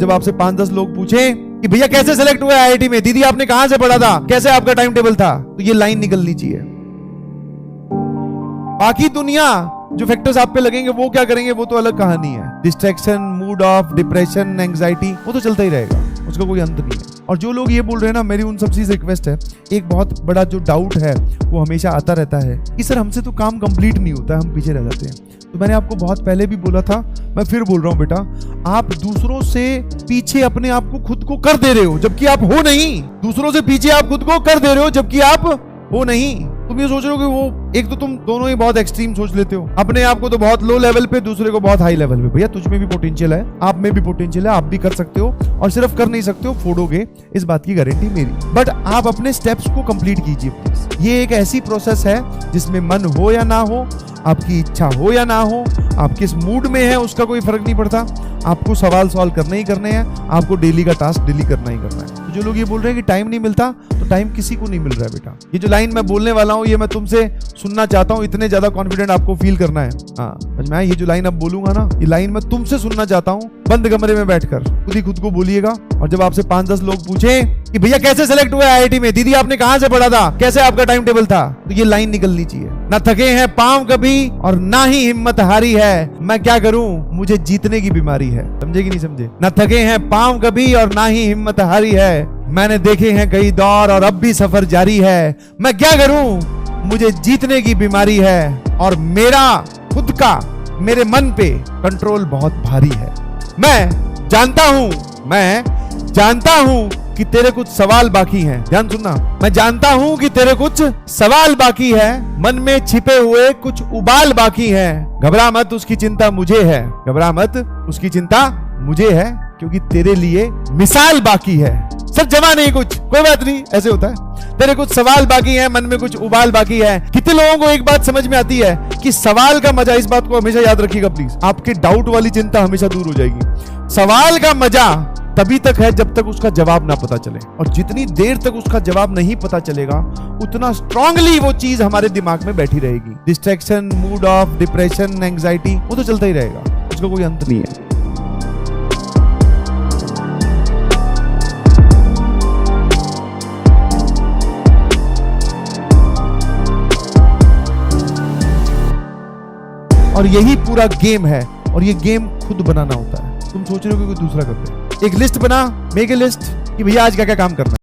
जब आपसे 5-10 लोग पूछे कि भैया कैसे सेलेक्ट हुआ आईआईटी में, दीदी आपने कहां से पढ़ा था, कैसे आपका टाइम टेबल था, तो ये लाइन निकलनी चाहिए। बाकी दुनिया जो फैक्टर्स आप पे लगेंगे वो क्या करेंगे, वो तो अलग कहानी है। Distraction, mood off, depression, anxiety, वो तो चलता ही रहेगा, उसका कोई अंत नहीं है। और जो लोग ये बोल रहे हैं ना, मेरी उन सबसे रिक्वेस्ट है, एक बहुत बड़ा जो डाउट है वो हमेशा आता रहता है कि सर हमसे तो काम कंप्लीट नहीं होता, हम पीछे रह जाते हैं। तो मैंने आपको बहुत पहले भी बोला था, मैं फिर बोल रहा हूं बेटा, आप दूसरों से पीछे अपने आप को खुद को कर दे रहे हो जबकि आप हो नहीं। दूसरों से पीछे आप खुद को कर दे रहे हो जबकि आप हो नहीं। तुम ये सोच रहे हो कि वो एक तो तुम दोनों ही बहुत एक्सट्रीम सोच लेते हो, अपने आप को तो बहुत लो लेवल पे, दूसरे को बहुत हाई लेवल पे। भैया तुझ में भी पोटेंशियल है, आप में भी पोटेंशियल है, आप भी कर सकते हो, और सिर्फ कर नहीं सकते हो, फोड़ोगे, इस बात की गारंटी मेरी। बट आप अपने स्टेप्स को कंप्लीट कीजिए प्लीज। ये एक ऐसी प्रोसेस है जिसमें मन हो या ना हो, आपकी इच्छा हो या ना हो, आप किस मूड में है उसका कोई फर्क नहीं पड़ता, आपको सवाल सॉल्व करने ही करने हैं, आपको डेली का टास्क डेली करना ही करना है। तो जो लोग ये बोल रहे हैं कि टाइम नहीं मिलता, तो टाइम किसी को नहीं मिल रहा है बेटा। ये जो लाइन मैं बोलने वाला हूँ ये मैं तुमसे सुनना चाहता हूँ, इतने ज्यादा कॉन्फिडेंट आपको फील करना है। हाँ मैं ये जो लाइन अब बोलूंगा ना, ये लाइन मैं तुमसे सुनना चाहता हूँ, बंद कमरे में बैठकर खुद ही खुद को बोलिएगा। और जब आपसे 5-10 लोग पूछे कि भैया कैसे सेलेक्ट हुआ आईआईटी में, दीदी आपने कहां से पढ़ा था, कैसे आपका टाइम टेबल था, तो ये लाइन निकलनी चाहिए। ना थके हैं पांव कभी और ना ही हिम्मत हारी है, मैं क्या करूं मुझे जीतने की बीमारी है। समझे कि नहीं समझे? ना थके हैं पांव कभी और ना ही हिम्मत हारी है, मैंने देखे हैं कई दौर और अब भी सफर जारी है, मैं क्या करूं मुझे जीतने की बीमारी है, और मेरा खुद का मेरे मन पे कंट्रोल बहुत भारी है। मैं जानता हूं कि तेरे कुछ सवाल बाकी हैं, ध्यान सुनना, मैं जानता हूं कि तेरे कुछ सवाल बाकी है, मन में छिपे हुए कुछ उबाल बाकी हैं, घबरा मत उसकी चिंता मुझे है, घबरा मत उसकी चिंता मुझे है, क्योंकि तेरे लिए मिसाल बाकी है। सर जमा नहीं कुछ, कोई बात नहीं, ऐसे होता है। तेरे कुछ सवाल बाकी हैं, मन में कुछ उबाल बाकी है। कितने लोगों को एक बात समझ में आती है कि सवाल का मजा, इस बात को हमेशा याद रखिएगा प्लीज, आपके डाउट वाली चिंता हमेशा दूर हो जाएगी। सवाल का मजा तभी तक है जब तक उसका जवाब ना पता चले, और जितनी देर तक उसका जवाब नहीं पता चलेगा उतना स्ट्रांगली वो चीज हमारे दिमाग में बैठी रहेगी। Distraction, mood off, depression, anxiety, वो तो चलता ही रहेगा, उसका कोई अंत नहीं है। और यही पूरा गेम है, और ये गेम खुद बनाना होता है। तुम सोच रहे हो कि कोई दूसरा कर दे। एक लिस्ट बना, मेक ए लिस्ट कि भैया आज क्या क्या काम करना है।